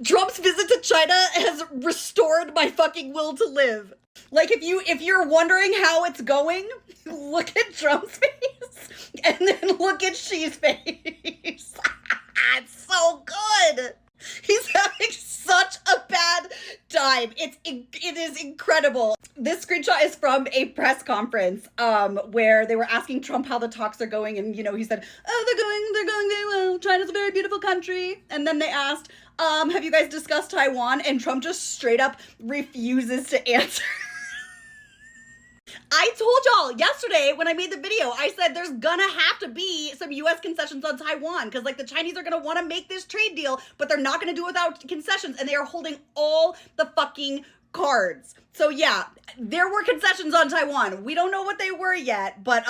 Trump's visit to China has restored my fucking will to live. Like, if you're wondering how it's going, look at Trump's face and then look at Xi's face. It's so good. He's having such a bad time. It is incredible. This screenshot is from a press conference where they were asking Trump how the talks are going, and he said, "Oh, they're going very well. China's a very beautiful country." And then they asked, "Have you guys discussed Taiwan?" And Trump just straight up refuses to answer. I told y'all yesterday when I made the video, I said there's gonna have to be some U.S. concessions on Taiwan because, like, the Chinese are gonna want to make this trade deal, but they're not gonna do it without concessions, and they are holding all the fucking cards. So yeah, there were concessions on Taiwan. We don't know what they were yet, but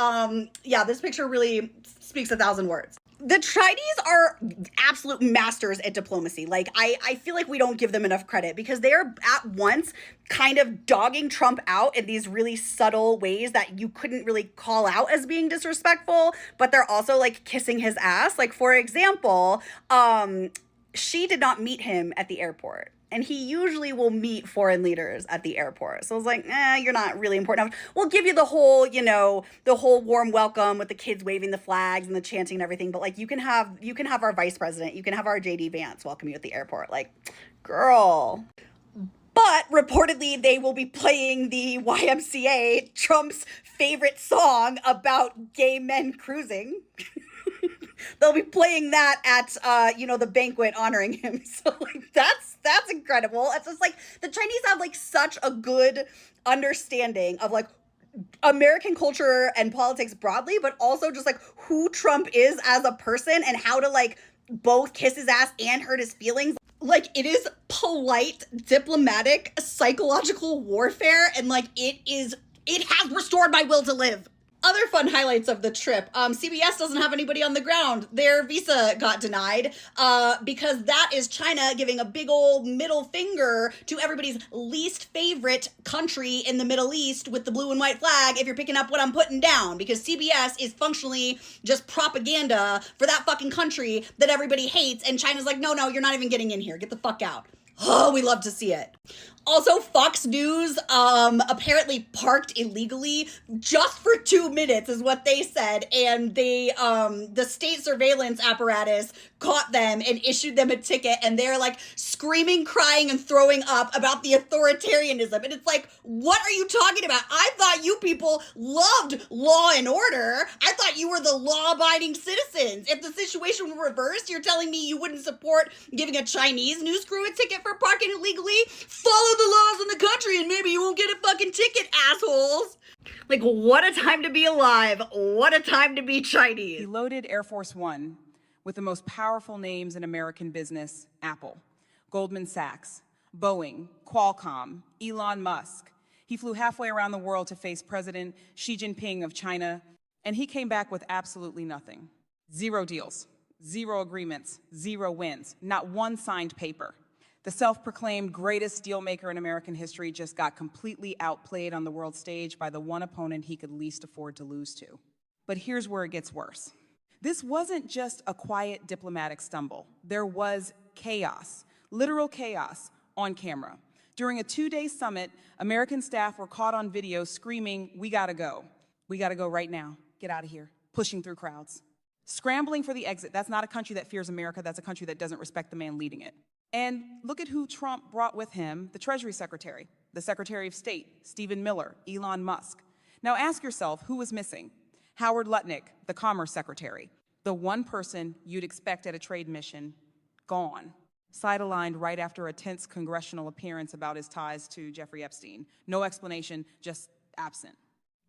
yeah, this picture really speaks 1,000 words. The Chinese are absolute masters at diplomacy. Like, I feel like we don't give them enough credit because they are at once kind of dogging Trump out in these really subtle ways that you couldn't really call out as being disrespectful, but they're also like kissing his ass. Like, for example, she did not meet him at the airport. And he usually will meet foreign leaders at the airport. So I was like, you're not really important. We'll give you the whole, the whole warm welcome with the kids waving the flags and the chanting and everything. But like, you can have our vice president, you can have our JD Vance welcome you at the airport. Like, girl. But reportedly, they will be playing the YMCA, Trump's favorite song about gay men cruising. They'll be playing that at, the banquet honoring him. So, like, that's incredible. It's just, like, the Chinese have, like, such a good understanding of, like, American culture and politics broadly, but also just, like, who Trump is as a person and how to, like, both kiss his ass and hurt his feelings. Like, it is polite, diplomatic, psychological warfare, and, like, it has restored my will to live. Other fun highlights of the trip. CBS doesn't have anybody on the ground. Their visa got denied because that is China giving a big old middle finger to everybody's least favorite country in the Middle East with the blue and white flag, if you're picking up what I'm putting down, because CBS is functionally just propaganda for that fucking country that everybody hates, and China's like, no, you're not even getting in here. Get the fuck out. Oh, we love to see it. Also, Fox News apparently parked illegally just for 2 minutes is what they said. And they, the state surveillance apparatus caught them and issued them a ticket. And they're like screaming, crying, and throwing up about the authoritarianism. And it's like, what are you talking about? I thought you people loved law and order. I thought you were the law-abiding citizens. If the situation were reversed, you're telling me you wouldn't support giving a Chinese news crew a ticket for parking illegally? Follow the laws in the country and maybe you won't get a fucking ticket, assholes. Like, what a time to be alive. What a time to be Chinese. He loaded Air Force One with the most powerful names in American business: Apple, Goldman Sachs, Boeing, Qualcomm, Elon Musk. He flew halfway around the world to face President Xi Jinping of China, and he came back with absolutely nothing. 0 deals, 0 agreements, 0 wins, not one signed paper. The self-proclaimed greatest dealmaker in American history just got completely outplayed on the world stage by the one opponent he could least afford to lose to. But here's where it gets worse. This wasn't just a quiet diplomatic stumble. There was chaos, literal chaos, on camera. During a 2-day summit, American staff were caught on video screaming, "We gotta go. We gotta go right now. Get out of here," pushing through crowds. Scrambling for the exit. That's not a country that fears America. That's a country that doesn't respect the man leading it. And look at who Trump brought with him: the Treasury Secretary, the Secretary of State, Stephen Miller, Elon Musk. Now ask yourself, who was missing? Howard Lutnick, the Commerce Secretary, the one person you'd expect at a trade mission, gone. Sidelined right after a tense congressional appearance about his ties to Jeffrey Epstein. No explanation, just absent.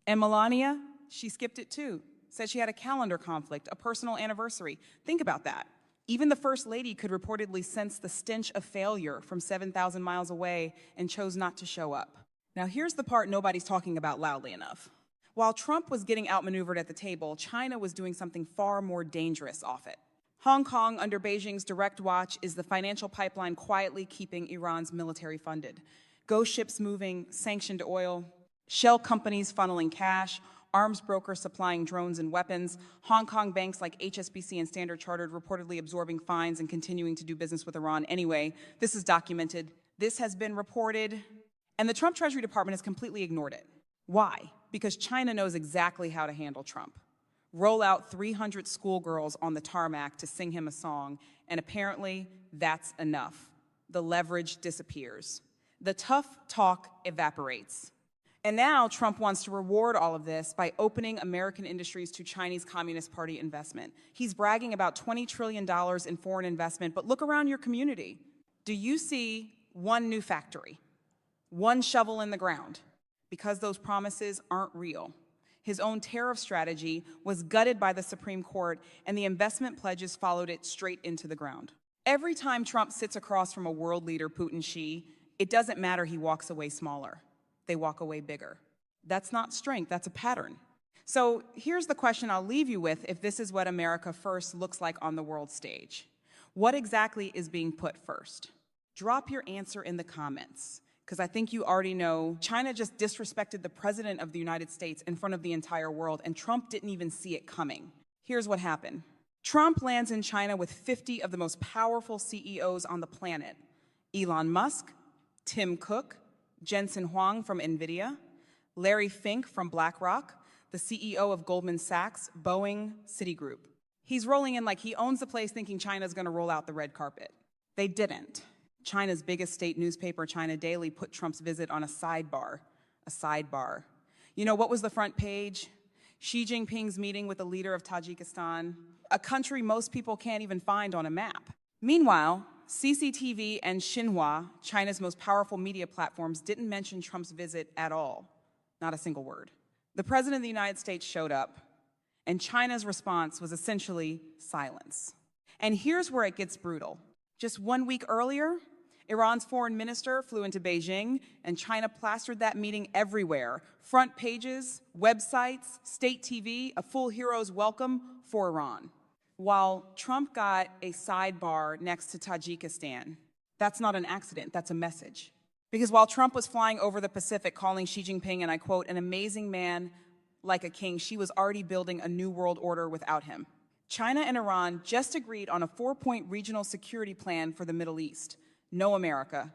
And Melania, she skipped it too. Said she had a calendar conflict, a personal anniversary. Think about that. Even the First Lady could reportedly sense the stench of failure from 7,000 miles away and chose not to show up. Now here's the part nobody's talking about loudly enough. While Trump was getting outmaneuvered at the table, China was doing something far more dangerous off it. Hong Kong, under Beijing's direct watch, is the financial pipeline quietly keeping Iran's military funded. Ghost ships moving, sanctioned oil, shell companies funneling cash, arms brokers supplying drones and weapons, Hong Kong banks like HSBC and Standard Chartered reportedly absorbing fines and continuing to do business with Iran anyway. This is documented. This has been reported. And the Trump Treasury Department has completely ignored it. Why? Because China knows exactly how to handle Trump. Roll out 300 schoolgirls on the tarmac to sing him a song, and apparently that's enough. The leverage disappears. The tough talk evaporates. And now Trump wants to reward all of this by opening American industries to Chinese Communist Party investment. He's bragging about $20 trillion in foreign investment, but look around your community. Do you see one new factory, one shovel in the ground? Because those promises aren't real. His own tariff strategy was gutted by the Supreme Court, and the investment pledges followed it straight into the ground. Every time Trump sits across from a world leader, Putin Xi, it doesn't matter he walks away smaller. They walk away bigger. That's not strength, that's a pattern. So here's the question I'll leave you with if this is what America First looks like on the world stage. What exactly is being put first? Drop your answer in the comments, because I think you already know China just disrespected the President of the United States in front of the entire world, and Trump didn't even see it coming. Here's what happened. Trump lands in China with 50 of the most powerful CEOs on the planet. Elon Musk, Tim Cook, Jensen Huang from NVIDIA, Larry Fink from BlackRock, the CEO of Goldman Sachs, Boeing, Citigroup. He's rolling in like he owns the place thinking China's gonna roll out the red carpet. They didn't. China's biggest state newspaper, China Daily, put Trump's visit on a sidebar. A sidebar. You know, what was the front page? Xi Jinping's meeting with the leader of Tajikistan, a country most people can't even find on a map. Meanwhile, CCTV and Xinhua, China's most powerful media platforms, didn't mention Trump's visit at all. Not a single word. The President of the United States showed up, and China's response was essentially silence. And here's where it gets brutal. Just 1 week earlier, Iran's foreign minister flew into Beijing, and China plastered that meeting everywhere. Front pages, websites, state TV, a full hero's welcome for Iran. While Trump got a sidebar next to Tajikistan, that's not an accident, that's a message. Because while Trump was flying over the Pacific calling Xi Jinping, and I quote, an amazing man like a king, Xi was already building a new world order without him. China and Iran just agreed on a 4-point regional security plan for the Middle East. No America,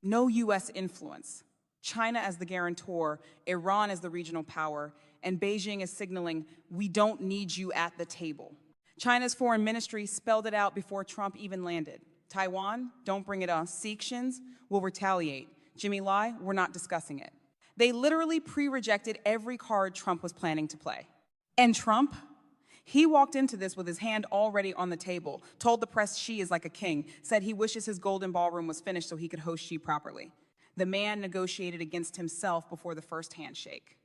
no US influence. China as the guarantor, Iran as the regional power, and Beijing is signaling, we don't need you at the table. China's foreign ministry spelled it out before Trump even landed. Taiwan, don't bring it on. Sikhs will retaliate. Jimmy Lai, we're not discussing it. They literally pre-rejected every card Trump was planning to play. And Trump, he walked into this with his hand already on the table, told the press Xi is like a king, said he wishes his golden ballroom was finished so he could host Xi properly. The man negotiated against himself before the first handshake.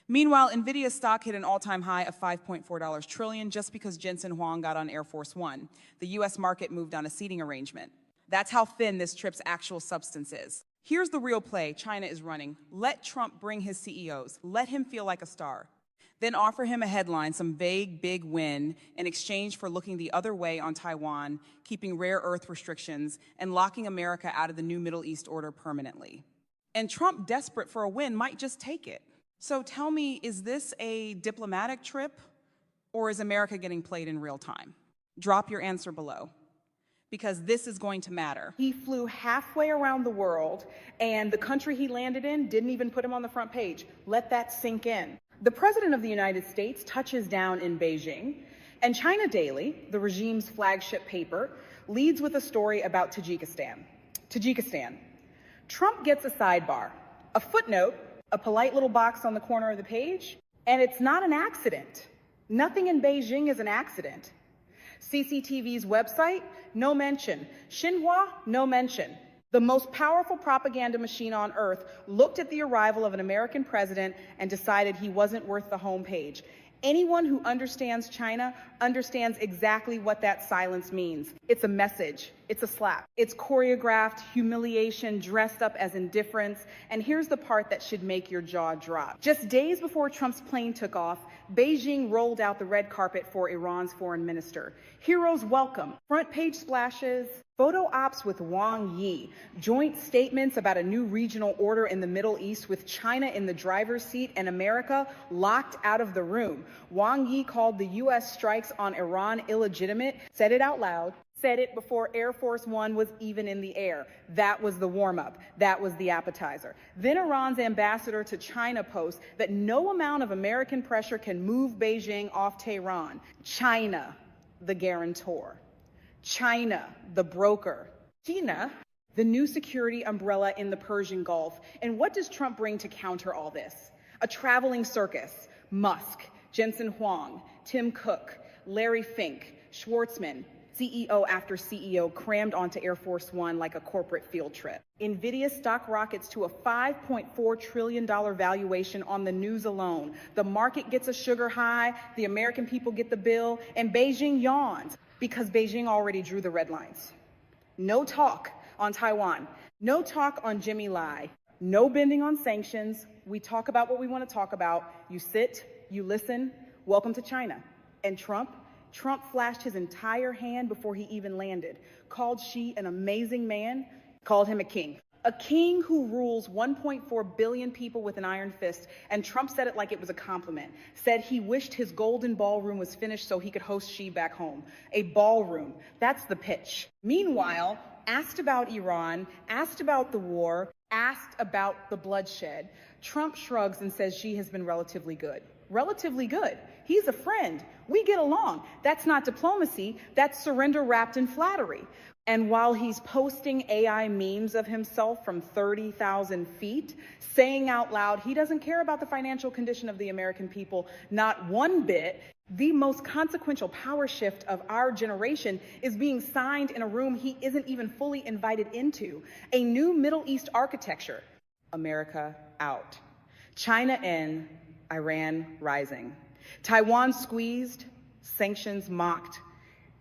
Meanwhile, NVIDIA's stock hit an all-time high of $5.4 trillion just because Jensen Huang got on Air Force One. The US market moved on a seating arrangement. That's how thin this trip's actual substance is. Here's the real play China is running. Let Trump bring his CEOs. Let him feel like a star. Then offer him a headline, some vague big win, in exchange for looking the other way on Taiwan, keeping rare earth restrictions, and locking America out of the new Middle East order permanently. And Trump, desperate for a win, might just take it. So tell me, is this a diplomatic trip, or is America getting played in real time? Drop your answer below, because this is going to matter. He flew halfway around the world, and the country he landed in didn't even put him on the front page. Let that sink in. The President of the United States touches down in Beijing, and China Daily, the regime's flagship paper, leads with a story about Tajikistan. Trump gets a sidebar, a footnote, a polite little box on the corner of the page, and it's not an accident. Nothing in Beijing is an accident. CCTV's website, no mention. Xinhua, no mention. The most powerful propaganda machine on earth looked at the arrival of an American president and decided he wasn't worth the homepage. Anyone who understands China understands exactly what that silence means. It's a message. It's a slap. It's choreographed humiliation dressed up as indifference. And here's the part that should make your jaw drop. Just days before Trump's plane took off, Beijing rolled out the red carpet for Iran's foreign minister. Heroes welcome, front page splashes, photo ops with Wang Yi, joint statements about a new regional order in the Middle East with China in the driver's seat and America locked out of the room. Wang Yi called the U.S. strikes on Iran illegitimate, said it out loud, said it before Air Force One was even in the air. That was the warm-up. That was the appetizer. Then Iran's ambassador to China posts that no amount of American pressure can move Beijing off Tehran. China, the guarantor. China, the broker. China, the new security umbrella in the Persian Gulf. And what does Trump bring to counter all this? A traveling circus. Musk, Jensen Huang, Tim Cook, Larry Fink, Schwartzman, CEO after CEO crammed onto Air Force One like a corporate field trip. NVIDIA stock rockets to a $5.4 trillion valuation on the news alone. The market gets a sugar high, the American people get the bill, and Beijing yawns because Beijing already drew the red lines. No talk on Taiwan. No talk on Jimmy Lai. No bending on sanctions. We talk about what we want to talk about. You sit, you listen. Welcome to China. And Trump flashed his entire hand before he even landed, called Xi an amazing man, called him a king. A king who rules 1.4 billion people with an iron fist, and Trump said it like it was a compliment. Said he wished his golden ballroom was finished so he could host Xi back home. A ballroom, that's the pitch. Meanwhile, asked about Iran, asked about the war, asked about the bloodshed, Trump shrugs and says Xi has been relatively good. Relatively good. He's a friend. We get along. That's not diplomacy. That's surrender wrapped in flattery. And while he's posting AI memes of himself from 30,000 feet, saying out loud he doesn't care about the financial condition of the American people, not one bit, the most consequential power shift of our generation is being signed in a room he isn't even fully invited into. A new Middle East architecture. America out. China in, Iran rising. Taiwan squeezed, sanctions mocked,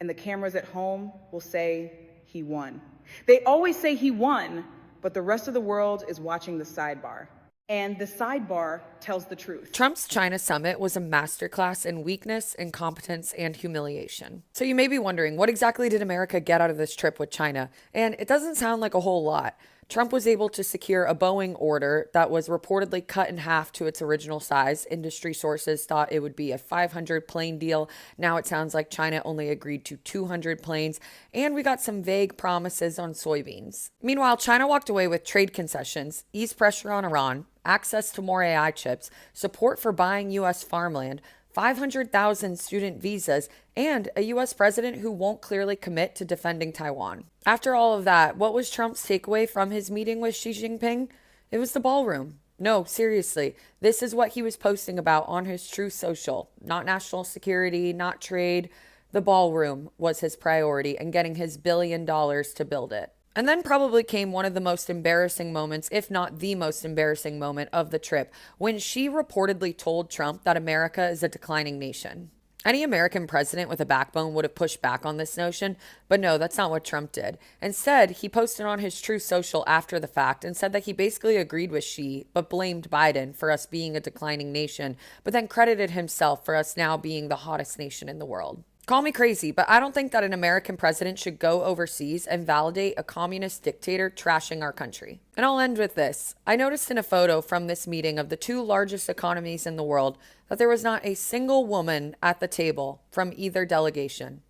and the cameras at home will say he won. They always say he won, but the rest of the world is watching the sidebar. And the sidebar tells the truth. Trump's China summit was a masterclass in weakness, incompetence, and humiliation. So you may be wondering, what exactly did America get out of this trip with China? And it doesn't sound like a whole lot. Trump was able to secure a Boeing order that was reportedly cut in half to its original size. Industry sources thought it would be a 500 plane deal. Now it sounds like China only agreed to 200 planes. And we got some vague promises on soybeans. Meanwhile, China walked away with trade concessions, eased pressure on Iran, access to more AI chips, support for buying U.S. farmland, 500,000 student visas, and a U.S. president who won't clearly commit to defending Taiwan. After all of that, what was Trump's takeaway from his meeting with Xi Jinping? It was the ballroom. No, seriously, this is what he was posting about on his Truth Social. Not national security, not trade. The ballroom was his priority, and getting his $1 billion to build it. And then probably came one of the most embarrassing moments, if not the most embarrassing moment of the trip, when she reportedly told Trump that America is a declining nation. Any American president with a backbone would have pushed back on this notion, but no, that's not what Trump did. Instead, he posted on his Truth Social after the fact and said that he basically agreed with Xi, but blamed Biden for us being a declining nation, but then credited himself for us now being the hottest nation in the world. Call me crazy, but I don't think that an American president should go overseas and validate a communist dictator trashing our country. And I'll end with this. I noticed in a photo from this meeting of the two largest economies in the world that there was not a single woman at the table from either delegation.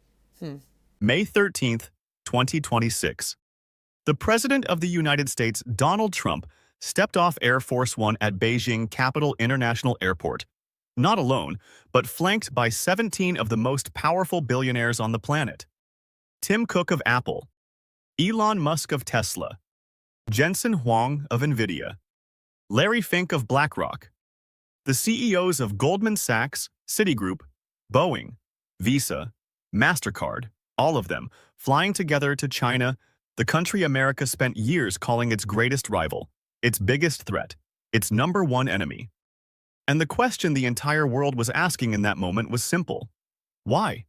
May 13th, 2026. The President of the United States, Donald Trump, stepped off Air Force One at Beijing Capital International Airport. Not alone, but flanked by 17 of the most powerful billionaires on the planet. Tim Cook of Apple, Elon Musk of Tesla, Jensen Huang of NVIDIA, Larry Fink of BlackRock, the CEOs of Goldman Sachs, Citigroup, Boeing, Visa, MasterCard, all of them flying together to China, the country America spent years calling its greatest rival, its biggest threat, its #1 enemy. And the question the entire world was asking in that moment was simple. Why?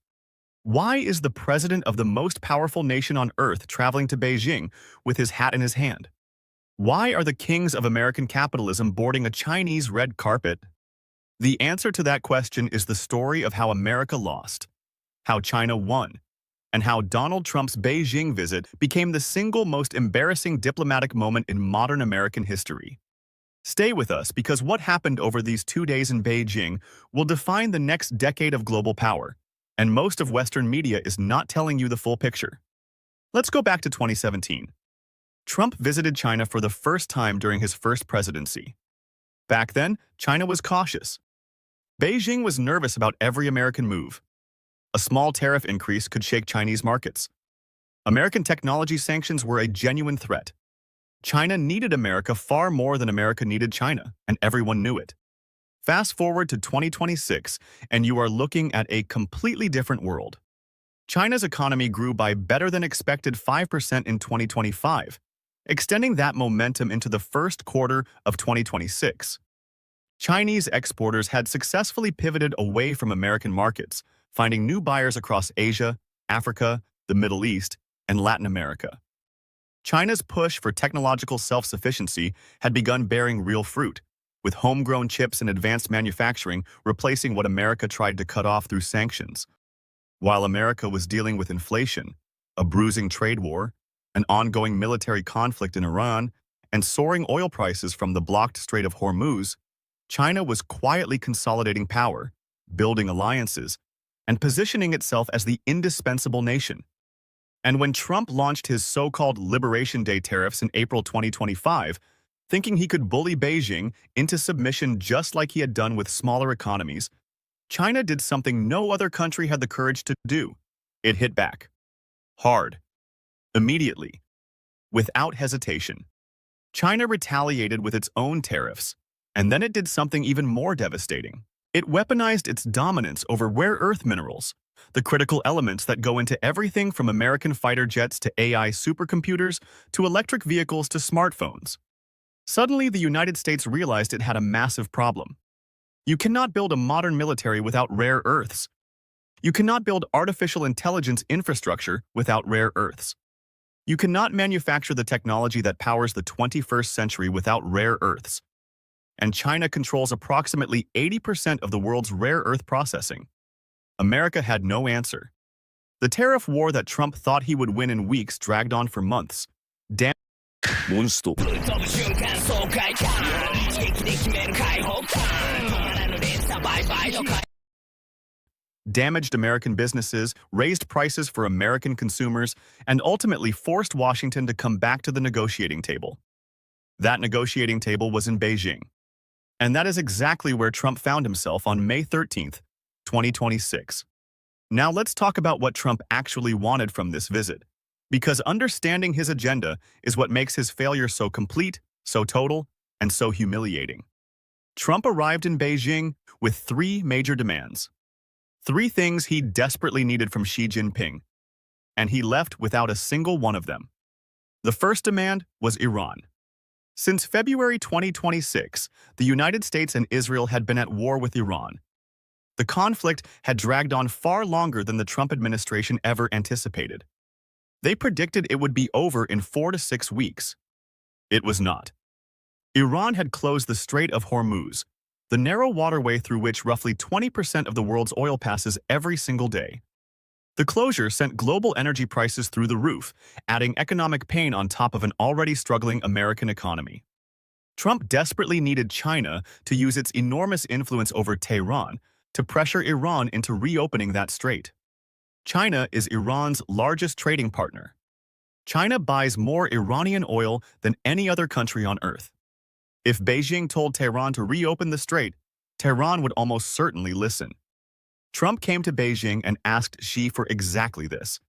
Why is the president of the most powerful nation on earth traveling to Beijing with his hat in his hand? Why are the kings of American capitalism boarding a Chinese red carpet? The answer to that question is the story of how America lost, how China won, and how Donald Trump's Beijing visit became the single most embarrassing diplomatic moment in modern American history. Stay with us because what happened over these 2 days in Beijing will define the next decade of global power, and most of Western media is not telling you the full picture. Let's go back to 2017. Trump visited China for the first time during his first presidency. Back then, China was cautious. Beijing was nervous about every American move. A small tariff increase could shake Chinese markets. American technology sanctions were a genuine threat. China needed America far more than America needed China, and everyone knew it. Fast forward to 2026, and you are looking at a completely different world. China's economy grew by better than expected 5% in 2025, extending that momentum into the first quarter of 2026. Chinese exporters had successfully pivoted away from American markets, finding new buyers across Asia, Africa, the Middle East, and Latin America. China's push for technological self-sufficiency had begun bearing real fruit, with homegrown chips and advanced manufacturing replacing what America tried to cut off through sanctions. While America was dealing with inflation, a bruising trade war, an ongoing military conflict in Iran, and soaring oil prices from the blocked Strait of Hormuz, China was quietly consolidating power, building alliances, and positioning itself as the indispensable nation. And when Trump launched his so-called Liberation Day tariffs in April 2025, thinking he could bully Beijing into submission just like he had done with smaller economies, China did something no other country had the courage to do. It hit back. Hard. Immediately. Without hesitation. China retaliated with its own tariffs, and then it did something even more devastating. It weaponized its dominance over rare earth minerals, the critical elements that go into everything from American fighter jets to AI supercomputers to electric vehicles to smartphones. Suddenly, the United States realized it had a massive problem. You cannot build a modern military without rare earths. You cannot build artificial intelligence infrastructure without rare earths. You cannot manufacture the technology that powers the 21st century without rare earths. And China controls approximately 80% of the world's rare earth processing. America had no answer. The tariff war that Trump thought he would win in weeks dragged on for months. 몬스터 Damaged American businesses, raised prices for American consumers, and ultimately forced Washington to come back to the negotiating table. That negotiating table was in Beijing. And that is exactly where Trump found himself on May 13th, 2026. Now let's talk about what Trump actually wanted from this visit, because understanding his agenda is what makes his failure so complete, so total, and so humiliating. Trump arrived in Beijing with 3 major demands. 3 things he desperately needed from Xi Jinping, and he left without a single one of them. The first demand was Iran. Since February 2026, the United States and Israel had been at war with Iran. The conflict had dragged on far longer than the Trump administration ever anticipated. They predicted it would be over in 4 to 6 weeks. It was not. Iran had closed the Strait of Hormuz, the narrow waterway through which roughly 20% of the world's oil passes every single day. The closure sent global energy prices through the roof, adding economic pain on top of an already struggling American economy. Trump desperately needed China to use its enormous influence over Tehran to pressure Iran into reopening that strait. China is Iran's largest trading partner. China buys more Iranian oil than any other country on earth. If Beijing told Tehran to reopen the strait, Tehran would almost certainly listen. Trump came to Beijing and asked Xi for exactly this.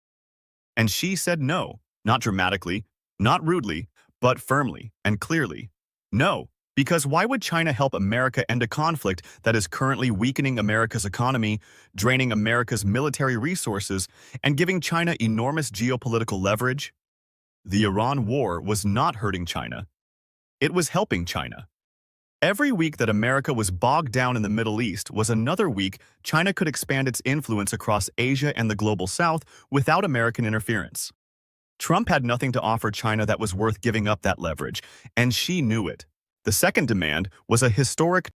And Xi said no, not dramatically, not rudely, but firmly and clearly. No, because why would China help America end a conflict that is currently weakening America's economy, draining America's military resources, and giving China enormous geopolitical leverage? The Iran war was not hurting China. It was helping China. Every week that America was bogged down in the Middle East was another week China could expand its influence across Asia and the global south without American interference. Trump had nothing to offer China that was worth giving up that leverage, and she knew it. The second demand was a historic